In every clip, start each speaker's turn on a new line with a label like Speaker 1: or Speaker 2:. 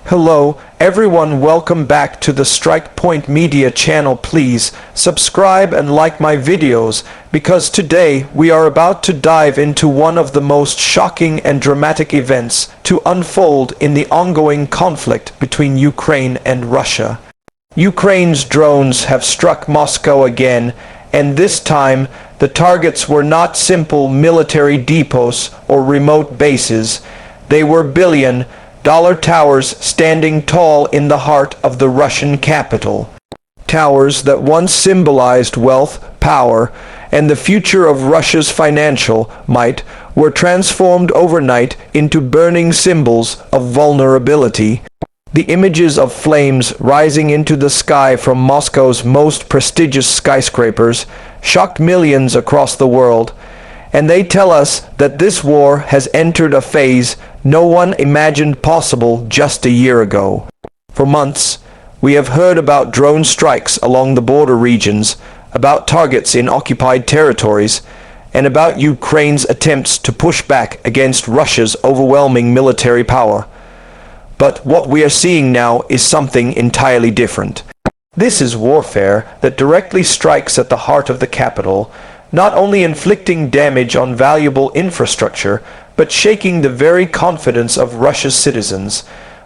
Speaker 1: Hello, everyone, welcome back to the Strike Point Media channel. Please subscribe and like my videos, because today we are about to dive into one of the most shocking and dramatic events to unfold in the ongoing conflict between Ukraine and Russia. Ukraine's drones have struck Moscow again, and this time the targets were not simple military depots or remote bases. They were billion-dollar towers standing tall in the heart of the Russian capital. Towers that once symbolized wealth, power, and the future of Russia's financial might were transformed overnight into burning symbols of vulnerability. The images of flames rising into the sky from Moscow's most prestigious skyscrapers shocked millions across the world, and they tell us that this war has entered a phase no one imagined possible just a year ago. For months, we have heard about drone strikes along the border regions, about targets in occupied territories, and about Ukraine's attempts to push back against Russia's overwhelming military power. But what we are seeing now is something entirely different. This is warfare that directly strikes at the heart of the capital, not only inflicting damage on valuable infrastructure, but shaking the very confidence of Russia's citizens.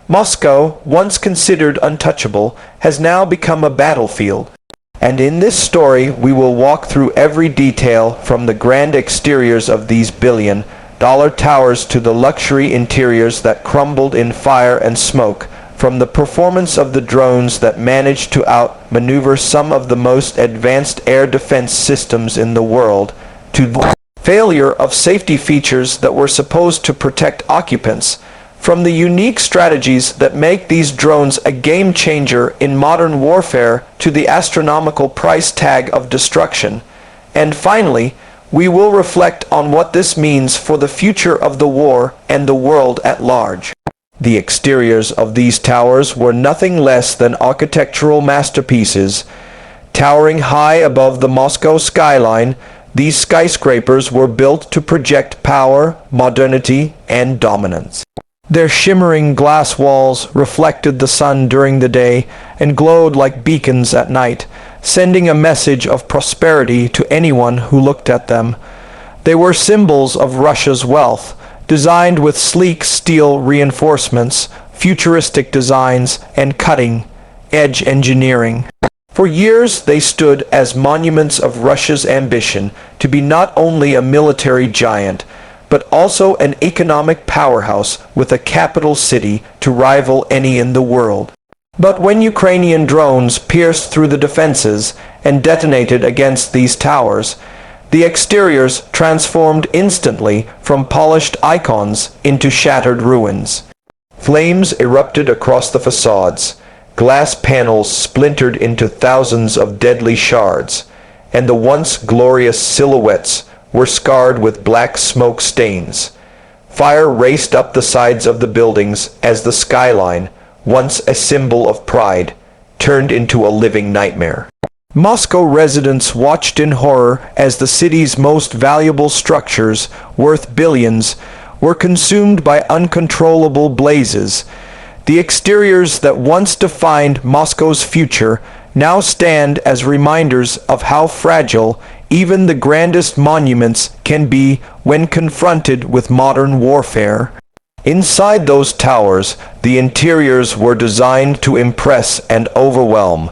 Speaker 1: Moscow, once considered untouchable, has now become a battlefield. And in this story, we will walk through every detail, from the grand exteriors of these billion-dollar towers to the luxury interiors that crumbled in fire and smoke, from the performance of the drones that managed to outmaneuver some of the most advanced air defense systems in the world, to the failure of safety features that were supposed to protect occupants, from the unique strategies that make these drones a game changer in modern warfare to the astronomical price tag of destruction. And finally, we will reflect on what this means for the future of the war and the world at large. The exteriors of these towers were nothing less than architectural masterpieces. Towering high above the Moscow skyline, these skyscrapers were built to project power, modernity, and dominance. Their shimmering glass walls reflected the sun during the day and glowed like beacons at night, sending a message of prosperity to anyone who looked at them. They were symbols of Russia's wealth, designed with sleek steel reinforcements, futuristic designs, and cutting-edge engineering. For years, they stood as monuments of Russia's ambition to be not only a military giant, but also an economic powerhouse with a capital city to rival any in the world. But when Ukrainian drones pierced through the defenses and detonated against these towers, the exteriors transformed instantly from polished icons into shattered ruins. Flames erupted across the facades, glass panels splintered into thousands of deadly shards, and the once glorious silhouettes were scarred with black smoke stains. Fire raced up the sides of the buildings as the skyline, once a symbol of pride, turned into a living nightmare. Moscow residents watched in horror as the city's most valuable structures, worth billions, were consumed by uncontrollable blazes. The exteriors that once defined Moscow's future now stand as reminders of how fragile even the grandest monuments can be when confronted with modern warfare. Inside those towers, the interiors were designed to impress and overwhelm.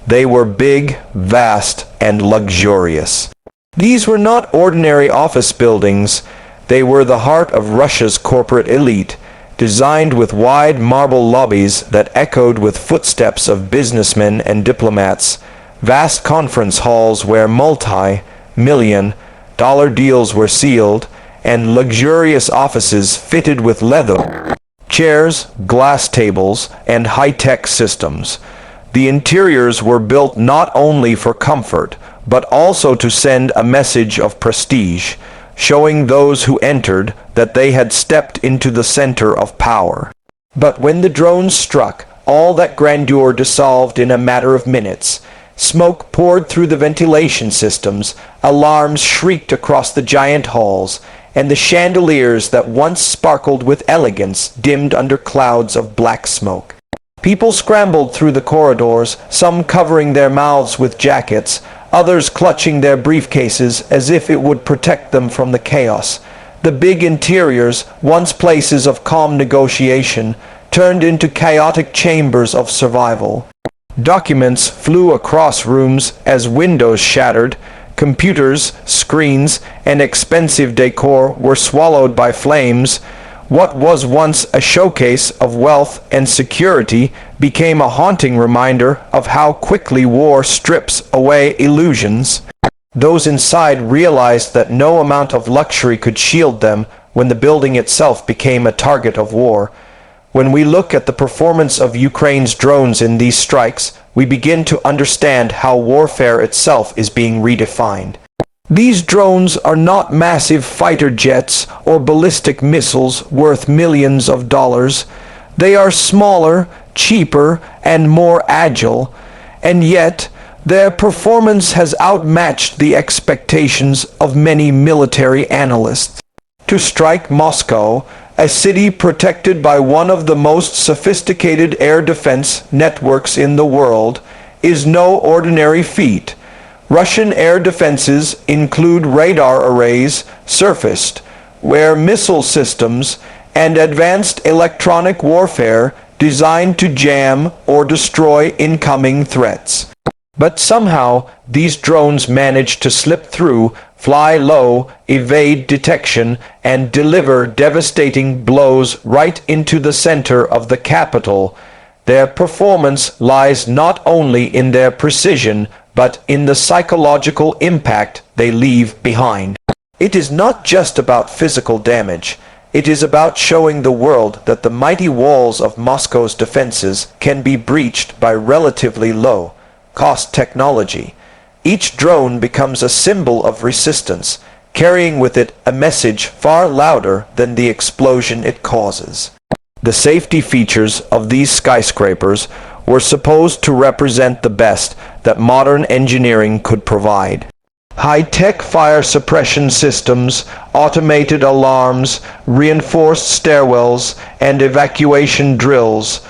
Speaker 1: They were big, vast, and luxurious. These were not ordinary office buildings. They were the heart of Russia's corporate elite, designed with wide marble lobbies that echoed with footsteps of businessmen and diplomats, vast conference halls where multi-million-dollar deals were sealed, and luxurious offices fitted with leather chairs, glass tables, and high-tech systems. The interiors were built not only for comfort, but also to send a message of prestige, showing those who entered that they had stepped into the center of power. But when the drones struck, all that grandeur dissolved in a matter of minutes. Smoke poured through the ventilation systems, alarms shrieked across the giant halls, and the chandeliers that once sparkled with elegance dimmed under clouds of black smoke. People scrambled through the corridors, some covering their mouths with jackets, others clutching their briefcases as if it would protect them from the chaos. The big interiors, once places of calm negotiation, turned into chaotic chambers of survival. Documents flew across rooms as windows shattered. Computers, screens, and expensive decor were swallowed by flames. What was once a showcase of wealth and security became a haunting reminder of how quickly war strips away illusions. Those inside realized that no amount of luxury could shield them when the building itself became a target of war. When we look at the performance of Ukraine's drones in these strikes, we begin to understand how warfare itself is being redefined. These drones are not massive fighter jets or ballistic missiles worth millions of dollars. They are smaller, cheaper, and more agile, and yet their performance has outmatched the expectations of many military analysts. To strike Moscow, a city protected by one of the most sophisticated air defense networks in the world, is no ordinary feat. Russian air defenses include radar arrays surfaced, where missile systems, and advanced electronic warfare designed to jam or destroy incoming threats. But somehow, these drones manage to slip through, fly low, evade detection, and deliver devastating blows right into the center of the capital. Their performance lies not only in their precision, but in the psychological impact they leave behind. It is not just about physical damage. It is about showing the world that the mighty walls of Moscow's defenses can be breached by relatively low-cost technology. Each drone becomes a symbol of resistance, carrying with it a message far louder than the explosion it causes. The safety features of these skyscrapers were supposed to represent the best that modern engineering could provide. High-tech fire suppression systems, automated alarms, reinforced stairwells, and evacuation drills.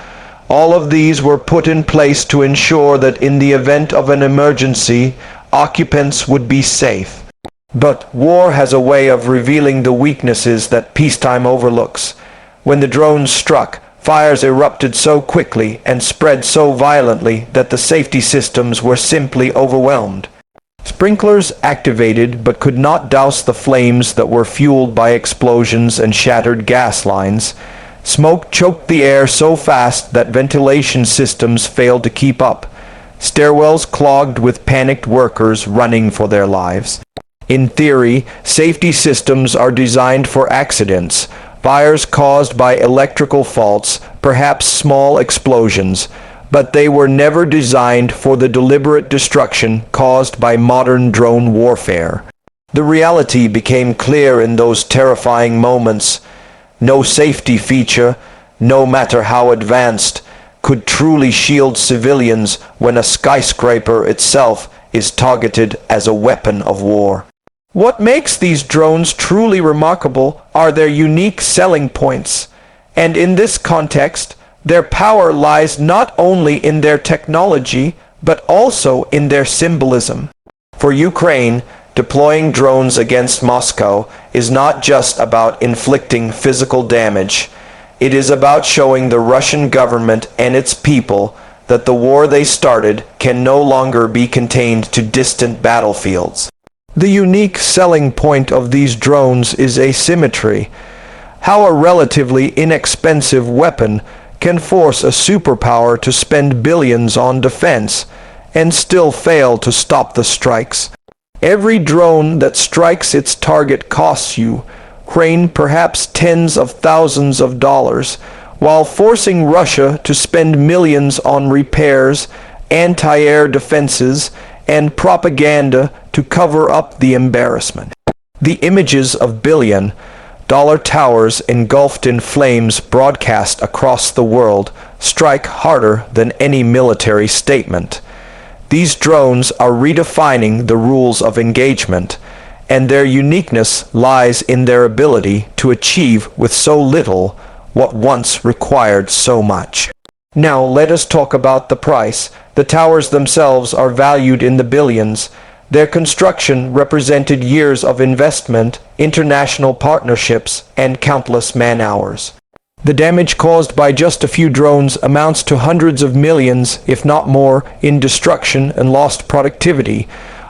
Speaker 1: All of these were put in place to ensure that in the event of an emergency, occupants would be safe. But war has a way of revealing the weaknesses that peacetime overlooks. When the drones struck, fires erupted so quickly and spread so violently that the safety systems were simply overwhelmed. Sprinklers activated but could not douse the flames that were fueled by explosions and shattered gas lines. Smoke choked the air so fast that ventilation systems failed to keep up. Stairwells clogged with panicked workers running for their lives. In theory, safety systems are designed for accidents, fires caused by electrical faults, perhaps small explosions, but they were never designed for the deliberate destruction caused by modern drone warfare. The reality became clear in those terrifying moments. No safety feature, no matter how advanced, could truly shield civilians when a skyscraper itself is targeted as a weapon of war. What makes these drones truly remarkable are their unique selling points, and in this context, their power lies not only in their technology, but also in their symbolism. For Ukraine, deploying drones against Moscow is not just about inflicting physical damage. It is about showing the Russian government and its people that the war they started can no longer be contained to distant battlefields. The unique selling point of these drones is asymmetry. How a relatively inexpensive weapon can force a superpower to spend billions on defense and still fail to stop the strikes. Every drone that strikes its target costs Ukraine perhaps tens of thousands of dollars, while forcing Russia to spend millions on repairs, anti-air defenses, and propaganda to cover up the embarrassment. The images of billion-dollar towers engulfed in flames broadcast across the world strike harder than any military statement. These drones are redefining the rules of engagement, and their uniqueness lies in their ability to achieve with so little what once required so much. Now let us talk about the price. The towers themselves are valued in the billions. Their construction represented years of investment, international partnerships, and countless man-hours. The damage caused by just a few drones amounts to hundreds of millions, if not more, in destruction and lost productivity.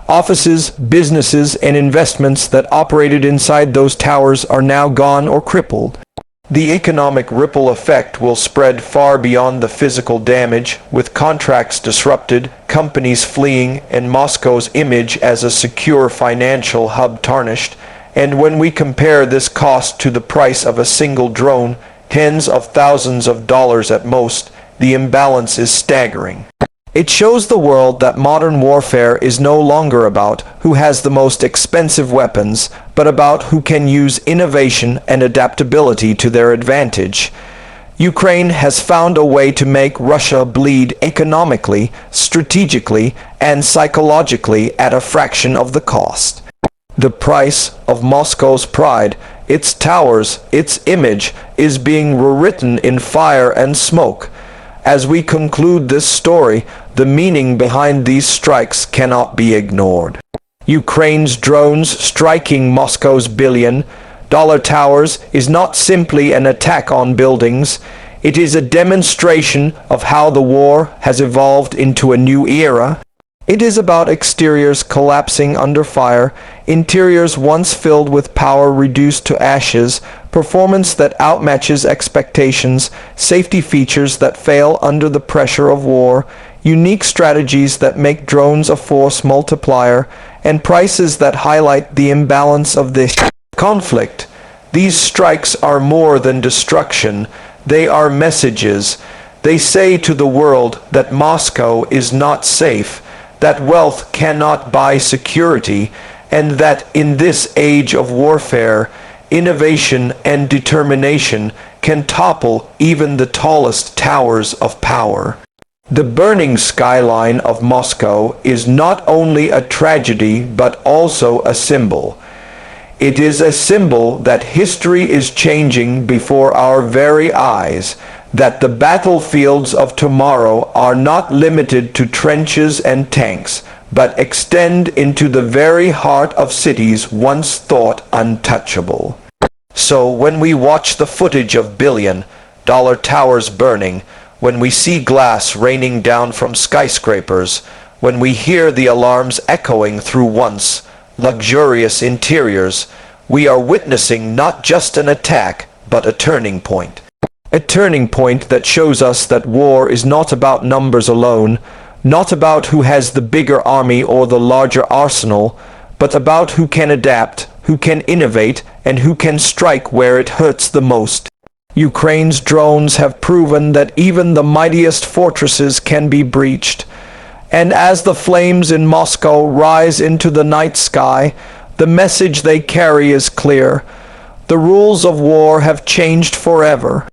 Speaker 1: Offices, businesses, and investments that operated inside those towers are now gone or crippled. The economic ripple effect will spread far beyond the physical damage, with contracts disrupted, companies fleeing, and Moscow's image as a secure financial hub tarnished. And when we compare this cost to the price of a single drone, tens of thousands of dollars at most, the imbalance is staggering. It shows the world that modern warfare is no longer about who has the most expensive weapons, but about who can use innovation and adaptability to their advantage. Ukraine has found a way to make Russia bleed economically, strategically, and psychologically at a fraction of the cost. The price of Moscow's pride, its towers, its image, is being rewritten in fire and smoke. As we conclude this story, the meaning behind these strikes cannot be ignored. Ukraine's drones striking Moscow's billion-dollar towers is not simply an attack on buildings. It is a demonstration of how the war has evolved into a new era. It is about exteriors collapsing under fire, interiors once filled with power reduced to ashes, performance that outmatches expectations, safety features that fail under the pressure of war, unique strategies that make drones a force multiplier, and prices that highlight the imbalance of this conflict. These strikes are more than destruction. They are messages. They say to the world that Moscow is not safe, that wealth cannot buy security, and that in this age of warfare, innovation and determination can topple even the tallest towers of power. The burning skyline of Moscow is not only a tragedy but also a symbol. It is a symbol that history is changing before our very eyes, that the battlefields of tomorrow are not limited to trenches and tanks, but extend into the very heart of cities once thought untouchable. So when we watch the footage of billion-dollar towers burning, when we see glass raining down from skyscrapers, when we hear the alarms echoing through once luxurious interiors, we are witnessing not just an attack, but a turning point. A turning point that shows us that war is not about numbers alone, not about who has the bigger army or the larger arsenal, but about who can adapt, who can innovate, and who can strike where it hurts the most. Ukraine's drones have proven that even the mightiest fortresses can be breached. And as the flames in Moscow rise into the night sky, the message they carry is clear. The rules of war have changed forever.